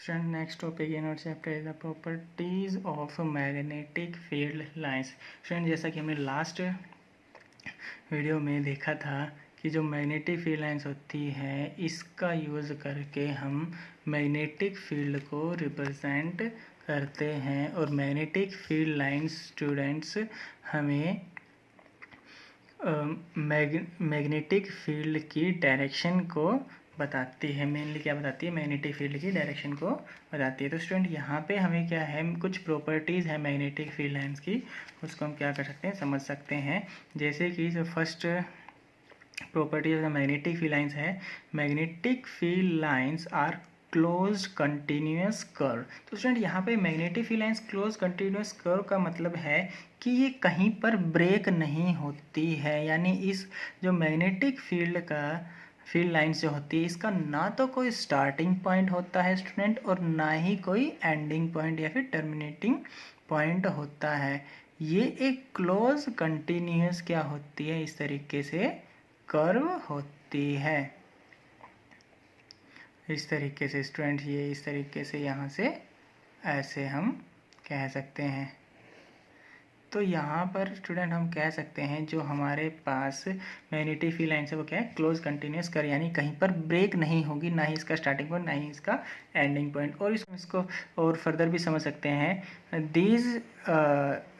Student, next topic in our chapter is the properties of magnetic field lines. Student, जैसा कि हमने last video में देखा था कि जो मैग्नेटिक फील्ड लाइंस होती हैं इसका यूज़ करके हम मैग्नेटिक फील्ड को रिप्रेजेंट करते हैं और मैग्नेटिक फील्ड लाइंस स्टूडेंट्स हमें मैग्नेटिक फील्ड की डायरेक्शन को बताती है। मेनली क्या बताती है? मैग्नेटिक फील्ड की डायरेक्शन को बताती है। तो स्टूडेंट यहाँ पे हमें क्या है, कुछ प्रॉपर्टीज़ है मैग्नेटिक फील्ड लाइंस की, उसको हम क्या कर सकते हैं, समझ सकते हैं। जैसे कि जो first property of the magnetic field lines है, magnetic field lines are close continuous curve. तो स्टूडेंट यहाँ पे magnetic field lines close continuous curve का मतलब है कि ये कहीं पर ब्रेक नहीं होती है, यानी इस जो मैग्नेटिक फील्ड लाइंस जो होती है इसका ना तो कोई स्टार्टिंग पॉइंट होता है स्टूडेंट और ना ही कोई एंडिंग पॉइंट या फिर टर्मिनेटिंग पॉइंट होता है। ये एक क्लोज कंटिन्यूस क्या होती है, इस तरीके से कर्व होती है। इस तरीके से स्टूडेंट ये इस तरीके से यहाँ से ऐसे हम कह सकते हैं। तो यहाँ पर स्टूडेंट हम कह सकते हैं जो हमारे पास मैग्नेटिक फील्ड लाइंस है वो क्या है, क्लोज कंटिन्यूस कर्व, यानी कहीं पर ब्रेक नहीं होगी, ना ही इसका स्टार्टिंग पॉइंट ना ही इसका एंडिंग पॉइंट। और इसको और फर्दर भी समझ सकते हैं, these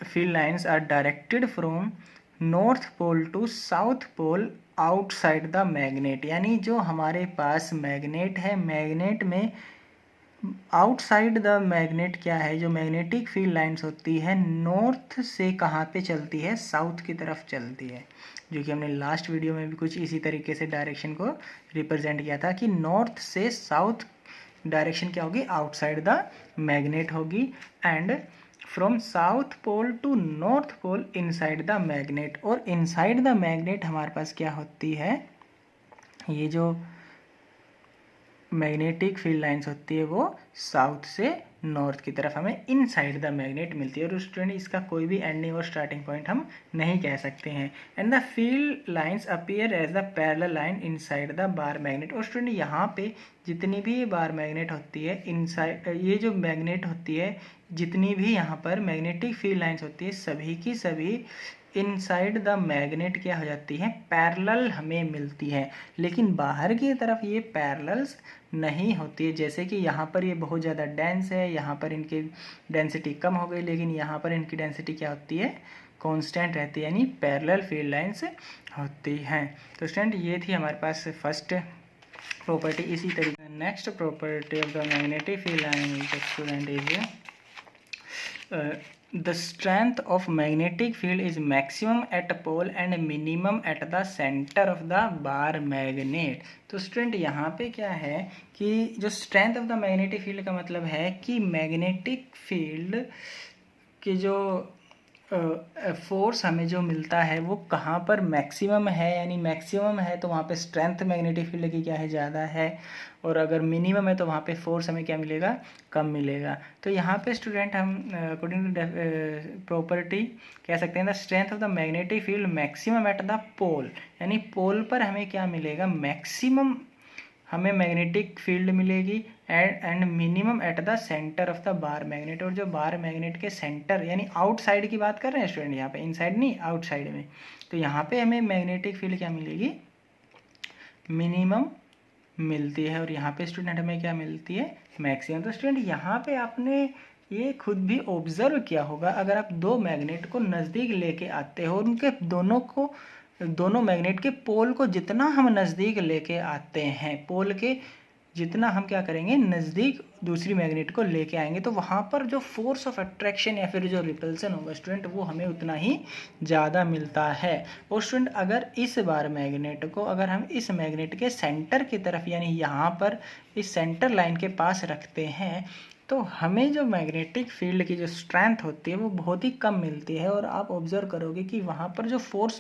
field lines are directed from north pole to south pole outside the magnet, यानी जो हमारे पास मैग्नेट है, मैग्नेट में आउटसाइड द मैग्नेट क्या है, जो मैग्नेटिक फील्ड लाइंस होती है नॉर्थ से कहाँ पे चलती है, साउथ की तरफ चलती है। जो कि हमने लास्ट वीडियो में भी कुछ इसी तरीके से डायरेक्शन को रिप्रेजेंट किया था कि नॉर्थ से साउथ डायरेक्शन क्या होगी, आउटसाइड द मैग्नेट होगी, and from south pole to north pole inside the magnet. और इनसाइड द मैग्नेट हमारे पास क्या होती है, ये जो मैग्नेटिक फील्ड लाइंस होती है वो साउथ से नॉर्थ की तरफ हमें इनसाइड द मैग्नेट मिलती है। और स्टूडेंट इसका कोई भी एंडिंग और स्टार्टिंग पॉइंट हम नहीं कह सकते हैं। And the field lines appear as the parallel line inside the bar magnet. और स्टूडेंट यहाँ पे जितनी भी ये बार मैग्नेट होती है, इनसाइड ये जो मैग्नेट होती है, जितनी भी यहाँ पर मैग्नेटिक फील्ड लाइंस होती है सभी की सभी इनसाइड द मैग्नेट क्या हो जाती है, पैरेलल हमें मिलती है। लेकिन बाहर की तरफ ये पैरेलल्स नहीं होती है। जैसे कि यहाँ पर ये बहुत ज़्यादा डेंस है, यहाँ पर इनकी डेंसिटी कम हो गई, लेकिन यहाँ पर इनकी डेंसिटी क्या होती है, कांस्टेंट रहती है, यानी पैरेलल फील्ड लाइंस होती हैं। तो स्टूडेंट ये थी हमारे पास फर्स्ट प्रॉपर्टी। इसी तरीके next property of the magnetic field line student is the strength of magnetic field is maximum at pole and minimum at the center of the bar magnet। तो student यहाँ पे क्या है कि जो strength of the magnetic field का मतलब है कि मैग्नेटिक फील्ड की जो फोर्स हमें जो मिलता है वो कहाँ पर मैक्सिमम है, यानी मैक्सिमम है तो वहाँ पे स्ट्रेंथ मैग्नेटिक फील्ड की क्या है, ज़्यादा है, और अगर मिनिमम है तो वहाँ पे फोर्स हमें क्या मिलेगा, कम मिलेगा। तो यहाँ पे स्टूडेंट हम अकॉर्डिंग टू प्रॉपर्टी कह सकते हैं the strength of the magnetic field maximum at the pole, यानी पोल पर हमें क्या मिलेगा, मैक्सिमम हमें मैग्नेटिक फील्ड मिलेगी, and minimum at the centre of the bar magnet. और जो बार मैग्नेट के सेंटर यानी आउटसाइड की बात कर रहे हैं स्टूडेंट, यहाँ पे इनसाइड नहीं आउटसाइड में, तो यहाँ पे हमें मैग्नेटिक फील्ड क्या मिलेगी, मिनिमम मिलती है, और यहाँ पे स्टूडेंट हमें क्या मिलती है, मैक्सिमम। तो स्टूडेंट यहाँ पे आपने ये खुद भी ऑब्जर्व किया होगा, अगर आप दो मैग्नेट को नज़दीक लेके आते हो, उनके दोनों मैग्नेट के पोल को जितना हम नज़दीक लेके आते हैं, पोल के जितना हम क्या करेंगे, नज़दीक दूसरी मैग्नेट को लेके आएंगे, तो वहाँ पर जो फोर्स ऑफ अट्रैक्शन या फिर जो रिपल्सन होगा स्टूडेंट वो हमें उतना ही ज़्यादा मिलता है। और स्टूडेंट अगर इस बार मैग्नेट को अगर हम इस मैग्नेट के सेंटर की तरफ यानी यहाँ पर इस सेंटर लाइन के पास रखते हैं तो हमें जो मैग्नेटिक फील्ड की जो स्ट्रेंथ होती है वो बहुत ही कम मिलती है, और आप ऑब्जर्व करोगे कि वहाँ पर जो फोर्स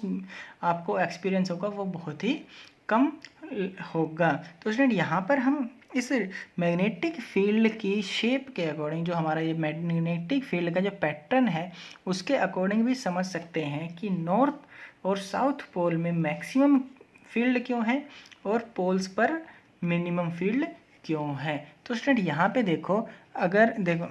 आपको एक्सपीरियंस होगा वो बहुत ही कम होगा। तो स्टूडेंट यहाँ पर हम इस मैग्नेटिक फील्ड की शेप के अकॉर्डिंग, जो हमारा ये मैग्नेटिक फील्ड का जो पैटर्न है उसके अकॉर्डिंग भी समझ सकते हैं कि नॉर्थ और साउथ पोल में मैक्सिमम फील्ड क्यों है और पोल्स पर मिनिमम फील्ड क्यों है। तो स्टूडेंट यहाँ पे देखो, अगर देखो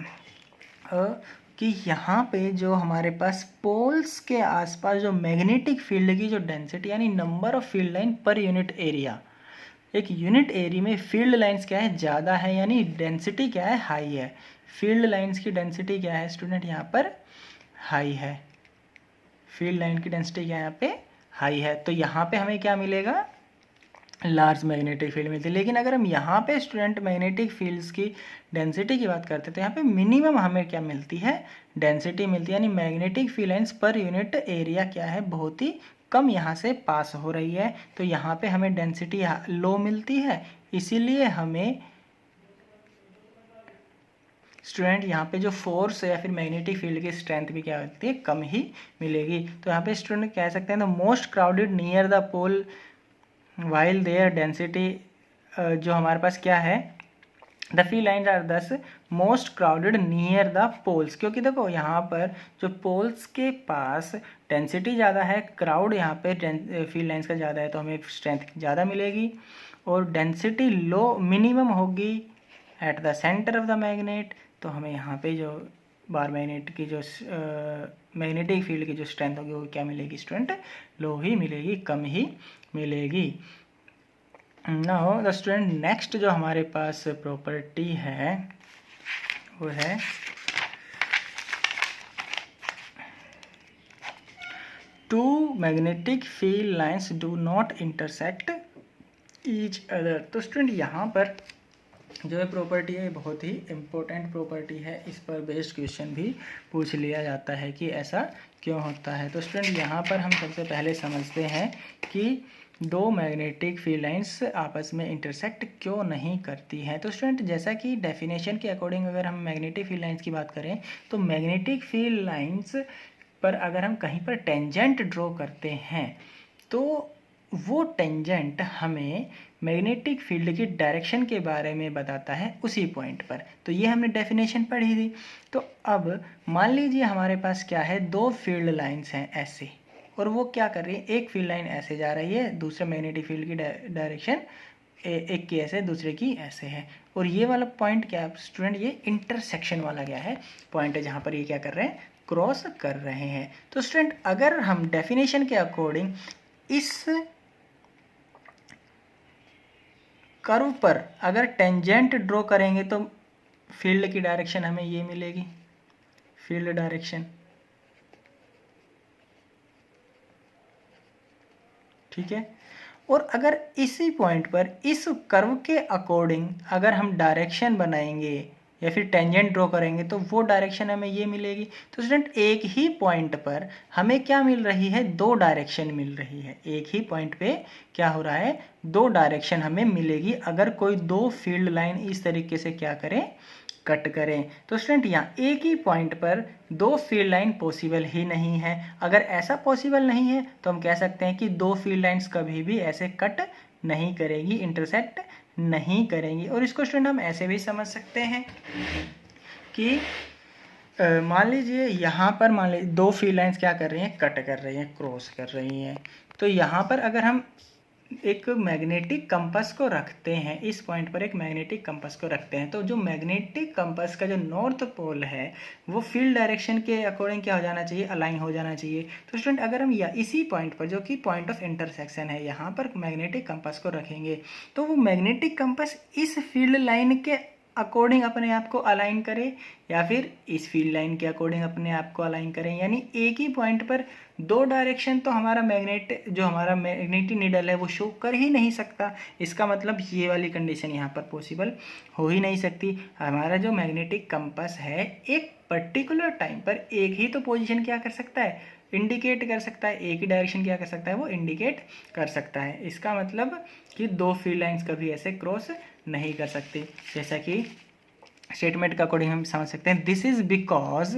कि यहाँ पे जो हमारे पास पोल्स के आसपास जो मैग्नेटिक फील्ड की जो डेंसिटी यानी number of field line per unit area, एक यूनिट एरिया में फील्ड लाइंस क्या है, ज़्यादा है, यानी डेंसिटी क्या है, हाई है। फील्ड लाइंस की डेंसिटी क्या है स्टूडेंट, यहाँ पर हाई है। फील्ड लाइन की डेंसिटी क्या है, यहाँ पे हाई है। तो यहाँ पे हमें क्या मिलेगा, लार्ज मैग्नेटिक फील्ड मिलती है। लेकिन अगर हम यहाँ पे स्टूडेंट मैग्नेटिक फील्ड्स की डेंसिटी की बात करते हैं तो यहाँ पे मिनिमम हमें क्या मिलती है, डेंसिटी मिलती है, यानी magnetic field lines per unit area क्या है, बहुत ही कम यहाँ से पास हो रही है। तो यहाँ पे हमें डेंसिटी लो मिलती है, इसीलिए हमें स्टूडेंट यहाँ पे जो फोर्स या फिर मैग्नेटिक फील्ड की स्ट्रेंथ भी क्या होती है, कम ही मिलेगी। तो यहाँ पे स्टूडेंट कह सकते हैं the most crowded near the pole while their density, जो हमारे पास क्या है, the field lines are thus most crowded near the poles, क्योंकि देखो यहाँ पर जो पोल्स के पास डेंसिटी ज़्यादा है, क्राउड यहाँ पे फील्ड लाइन्स का ज़्यादा है, तो हमें स्ट्रेंथ ज़्यादा मिलेगी। और डेंसिटी लो मिनिमम होगी eight the centre of the magnet, तो हमें यहाँ पे जो बार मैग्नेट की जो मैग्नेटिक फील्ड की जो स्ट्रेंथ होगी वो क्या मिलेगी स्टूडेंट, लो ही मिलेगी, कम ही मिलेगी। नाउ द स्टूडेंट नेक्स्ट जो हमारे पास प्रॉपर्टी है वो है two magnetic field lines do not intersect each other. तो स्टूडेंट यहाँ पर जो है प्रॉपर्टी है बहुत ही इम्पोर्टेंट प्रॉपर्टी है, इस पर बेस्ड क्वेश्चन भी पूछ लिया जाता है कि ऐसा क्यों होता है। तो स्टूडेंट यहाँ पर हम सबसे पहले समझते हैं कि दो मैग्नेटिक फील्ड लाइंस आपस में इंटरसेक्ट क्यों नहीं करती हैं। तो स्टूडेंट जैसा कि डेफिनेशन के अकॉर्डिंग अगर हम मैग्नेटिक फील्ड लाइंस की बात करें तो मैग्नेटिक फील्ड लाइंस पर अगर हम कहीं पर टेंजेंट ड्रॉ करते हैं तो वो टेंजेंट हमें मैग्नेटिक फील्ड की डायरेक्शन के बारे में बताता है उसी पॉइंट पर। तो ये हमने डेफिनेशन पढ़ी थी। तो अब मान लीजिए हमारे पास क्या है, दो फील्ड लाइंस हैं ऐसे, और वो क्या कर रही है, एक फील्ड लाइन ऐसे जा रही है, दूसरे मैग्नेटिक फील्ड की डायरेक्शन एक की ऐसे दूसरे की ऐसे है। और ये वाला पॉइंट क्या है स्टूडेंट, ये इंटरसेक्शन वाला क्या है पॉइंट है, जहाँ पर ये क्या कर रहे हैं, क्रॉस कर रहे हैं। तो स्टूडेंट अगर हम डेफिनेशन के अकॉर्डिंग इस कर्व पर अगर टेंजेंट ड्रॉ करेंगे तो फील्ड की डायरेक्शन हमें ये मिलेगी, फील्ड डायरेक्शन, ठीक है। और अगर इसी पॉइंट पर इस कर्व के अकॉर्डिंग अगर हम डायरेक्शन बनाएंगे या फिर टेंजेंट ड्रॉ करेंगे तो वो डायरेक्शन हमें ये मिलेगी। तो स्टूडेंट एक ही पॉइंट पर हमें क्या मिल रही है, दो डायरेक्शन मिल रही है। एक ही पॉइंट पे क्या हो रहा है, दो डायरेक्शन हमें मिलेगी अगर कोई दो फील्ड लाइन इस तरीके से क्या करें, कट करें। तो स्टूडेंट यहाँ एक ही पॉइंट पर दो फील्ड लाइन पॉसिबल ही नहीं है। अगर ऐसा पॉसिबल नहीं है तो हम कह सकते हैं कि दो फील्ड लाइंस कभी भी ऐसे कट नहीं करेगी, इंटरसेक्ट नहीं करेंगी। और इसको स्टूडेंट हम ऐसे भी समझ सकते हैं कि मान लीजिए यहाँ पर मान लीजिए दो फील्ड लाइंस क्या कर रही हैं, कट कर रही हैं, क्रॉस कर रही हैं। तो यहाँ पर अगर हम एक मैग्नेटिक कंपास को रखते हैं, इस पॉइंट पर एक मैग्नेटिक कंपास को रखते हैं, तो जो मैग्नेटिक कंपास का जो नॉर्थ पोल है वो फील्ड डायरेक्शन के अकॉर्डिंग क्या हो जाना चाहिए, अलाइन हो जाना चाहिए। तो स्टूडेंट अगर हम इसी पॉइंट पर जो कि पॉइंट ऑफ इंटरसेक्शन है यहाँ पर मैग्नेटिक कंपास को रखेंगे तो वो मैग्नेटिक कंपास इस फील्ड लाइन के अकॉर्डिंग अपने आप को अलाइन करे या फिर इस फील्ड लाइन के अकॉर्डिंग अपने आप को अलाइन करें। यानी एक ही पॉइंट पर दो डायरेक्शन तो हमारा मैग्नेटिक नीडल है वो शो कर ही नहीं सकता। इसका मतलब ये वाली कंडीशन यहाँ पर पॉसिबल हो ही नहीं सकती। हमारा जो मैग्नेटिक कंपास है एक पर्टिकुलर टाइम पर एक ही तो पोजीशन क्या कर सकता है, इंडिकेट कर सकता है, एक ही डायरेक्शन क्या कर सकता है, वो इंडिकेट कर सकता है। इसका मतलब कि दो फील्ड लाइंस कभी ऐसे क्रॉस नहीं कर सकती। जैसा कि स्टेटमेंट के अकॉर्डिंग हम समझ सकते हैं, this is because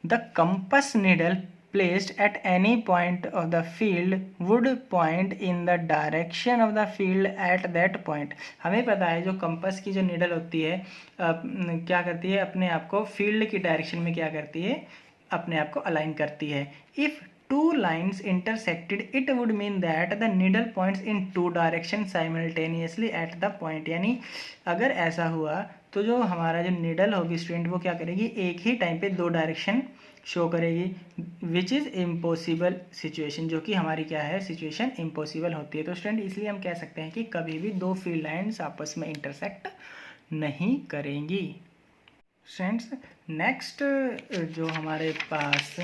the compass needle placed at any point of the field would point in the direction of the field at that point। हमें पता है जो कंपास की जो नीडल होती है क्या करती है, अपने आप को फील्ड की डायरेक्शन में क्या करती है, अपने आप को अलाइन करती है। If two lines intersected, it would mean that the needle points in two directions simultaneously at the point। यानी अगर ऐसा हुआ तो जो हमारा जो निडल होगी स्टूडेंट वो क्या करेगी, एक ही टाइम पे दो डायरेक्शन शो करेगी, विच इज़ इम्पॉसिबल सिचुएशन, जो कि हमारी क्या है, सिचुएशन इम्पॉसिबल होती है। तो स्टूडेंट इसलिए हम कह सकते हैं कि कभी भी दो फील्ड लाइन्स आपस में इंटरसेक्ट नहीं करेंगी। स्टूडेंट्स नेक्स्ट जो हमारे पास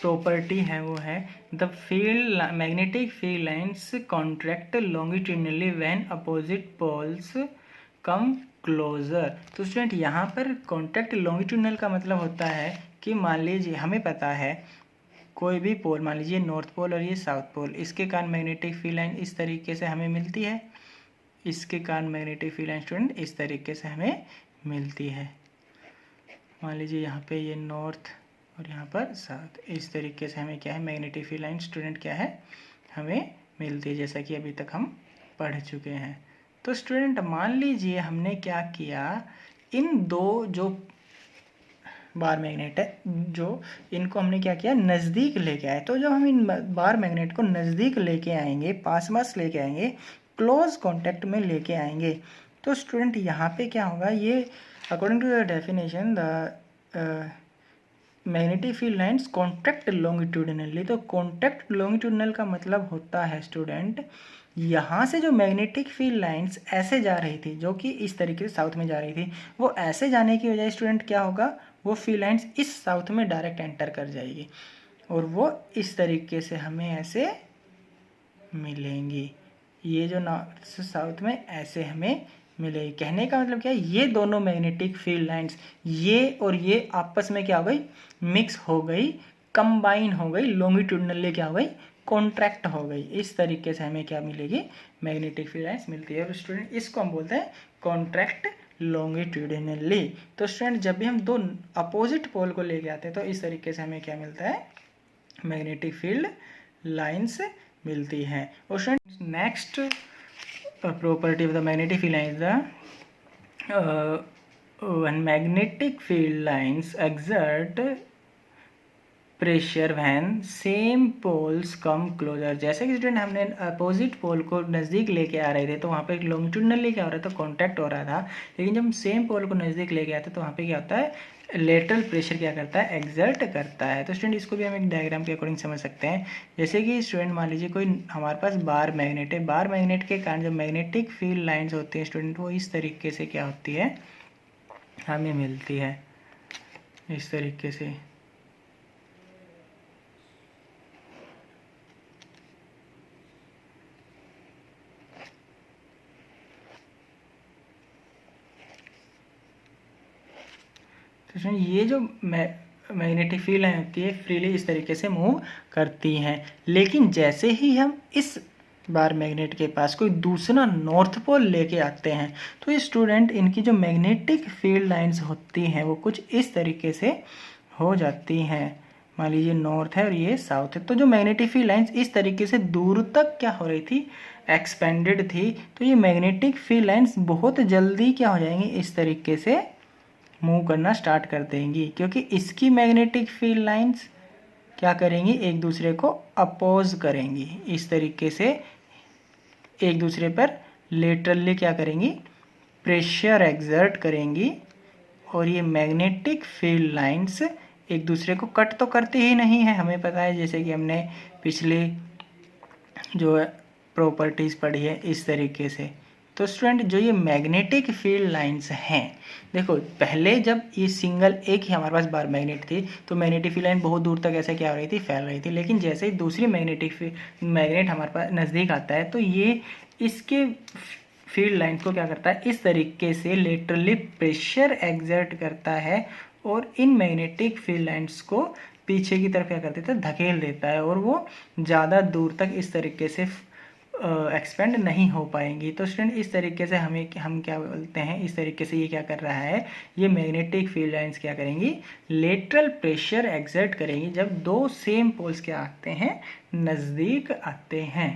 प्रॉपर्टी है वो है the field magnetic field lines contract longitudinally when opposite poles come closer. तो स्टूडेंट यहाँ पर कॉन्ट्रैक्ट लॉन्गिट्यूडनल का मतलब होता है कि मान लीजिए हमें पता है कोई भी पोल, मान लीजिए नॉर्थ पोल और ये साउथ पोल, इसके कारण मैग्नेटिक फील्ड लाइन इस तरीके से हमें मिलती है, इसके कारण मैग्नेटिक फील्ड लाइन स्टूडेंट इस तरीके से हमें मिलती है। मान लीजिए यहाँ पे ये नॉर्थ और यहाँ पर साउथ, इस तरीके से हमें क्या है, मैग्नेटिक फील्ड लाइन स्टूडेंट क्या है, हमें मिलती है, जैसा कि अभी तक हम पढ़ चुके हैं। तो स्टूडेंट मान लीजिए हमने क्या किया, इन दो जो बार मैग्नेट है, जो इनको हमने क्या किया, नज़दीक लेके आए। तो जब हम इन बार मैग्नेट को नज़दीक लेके आएंगे, पास लेके आएंगे, क्लोज कॉन्टैक्ट में लेके आएंगे, तो स्टूडेंट यहाँ पे क्या होगा, ये according to the definition the magnetic field lines contract longitudinally. तो कॉन्ट्रैक्ट लॉन्गिट्यूडिनल का मतलब होता है स्टूडेंट, यहाँ से जो मैग्नेटिक फील्ड लाइन्स ऐसे जा रही थी, जो कि इस तरीके से साउथ में जा रही थी, वो ऐसे जाने की वजह स्टूडेंट क्या होगा, वो फील्ड लाइन्स इस साउथ में डायरेक्ट एंटर कर जाएगी और वो इस तरीके से हमें ऐसे मिलेंगी। ये जो नॉर्थ से साउथ में ऐसे हमें मिलेगी। कहने का मतलब क्या है, ये दोनों मैग्नेटिक फील्ड लाइन्स, ये और ये आपस में क्या हो गई, मिक्स हो गई, कंबाइन हो गई, लॉन्गिट्यूडनली क्या हो गई, कॉन्ट्रैक्ट हो गई। इस तरीके से हमें क्या मिलेगी, मैग्नेटिक फील्ड लाइन्स मिलती है। और स्टूडेंट इसको हम बोलते हैं कॉन्ट्रैक्ट लॉन्गिट्यूडिनली। तो स्टूडेंट जब भी हम दो अपोजिट पोल को लेके आते हैं तो इस तरीके से हमें क्या मिलता है, मैग्नेटिक फील्ड लाइन्स मिलती हैं। और student next property of the magnetic field line is the when magnetic field lines exert pressure when same poles come closer। जैसे कि स्टूडेंट हमने अपोजिट पोल को नज़दीक लेके आ रहे थे तो वहाँ पे लॉन्गिट्यूडनली क्या हो रहा था, कॉन्टैक्ट हो रहा था, लेकिन जब हम सेम पोल को नज़दीक लेके आते तो वहाँ पे क्या होता है, लेटरल प्रेशर क्या करता है, एक्सर्ट करता है। तो स्टूडेंट इसको भी हम एक डायग्राम के अकॉर्डिंग समझ सकते हैं। जैसे कि स्टूडेंट मान लीजिए कोई हमारे पास बार मैग्नेट है, बार मैग्नेट के कारण जो मैग्नेटिक फील्ड लाइंस होती हैं स्टूडेंट, वो इस तरीके से क्या होती है, हमें मिलती है इस तरीके से। तो ये जो मैग्नेटिक फील्ड लाइन होती है फ्रीली इस तरीके से मूव करती हैं, लेकिन जैसे ही हम इस बार मैग्नेट के पास कोई दूसरा नॉर्थ पोल लेके आते हैं तो ये स्टूडेंट इनकी जो मैग्नेटिक फील्ड लाइंस होती हैं वो कुछ इस तरीके से हो जाती हैं। मान लीजिए नॉर्थ है और ये साउथ है, तो जो मैग्नेटिक फील्ड लाइंस इस तरीके से दूर तक क्या हो रही थी, एक्सपेंडेड थी, तो ये मैग्नेटिक फील्ड लाइंस बहुत जल्दी क्या हो जाएंगी, इस तरीके से मूव करना स्टार्ट कर देंगी, क्योंकि इसकी मैग्नेटिक फील्ड लाइंस क्या करेंगी, एक दूसरे को अपोज करेंगी, इस तरीके से एक दूसरे पर लेटरली क्या करेंगी, प्रेशर एक्सर्ट करेंगी, और ये मैग्नेटिक फील्ड लाइंस एक दूसरे को कट तो करती ही नहीं है, हमें पता है, जैसे कि हमने पिछली जो प्रॉपर्टीज़ पढ़ी है इस तरीके से। तो स्टूडेंट जो ये मैग्नेटिक फील्ड लाइंस हैं, देखो पहले जब ये सिंगल एक ही हमारे पास बार मैग्नेट थी तो मैग्नेटिक फील्ड लाइन बहुत दूर तक ऐसे क्या हो रही थी, फैल रही थी, लेकिन जैसे ही दूसरी मैग्नेट हमारे पास नज़दीक आता है तो ये इसके फील्ड लाइंस को क्या करता है, इस तरीके से लेटरली प्रेशर एक्सर्ट करता है और इन मैग्नेटिक फील्ड लाइंस को पीछे की तरफ क्या कर देता है, धकेल देता है, और वो ज़्यादा दूर तक इस तरीके से एक्सपेंड नहीं हो पाएंगी। तो स्टूडेंट इस तरीके से हम क्या बोलते हैं, इस तरीके से ये क्या कर रहा है, ये मैग्नेटिक फील्ड लाइंस क्या करेंगी, लेटरल प्रेशर एक्सर्ट करेंगी जब दो सेम पोल्स क्या आते हैं, नज़दीक आते हैं।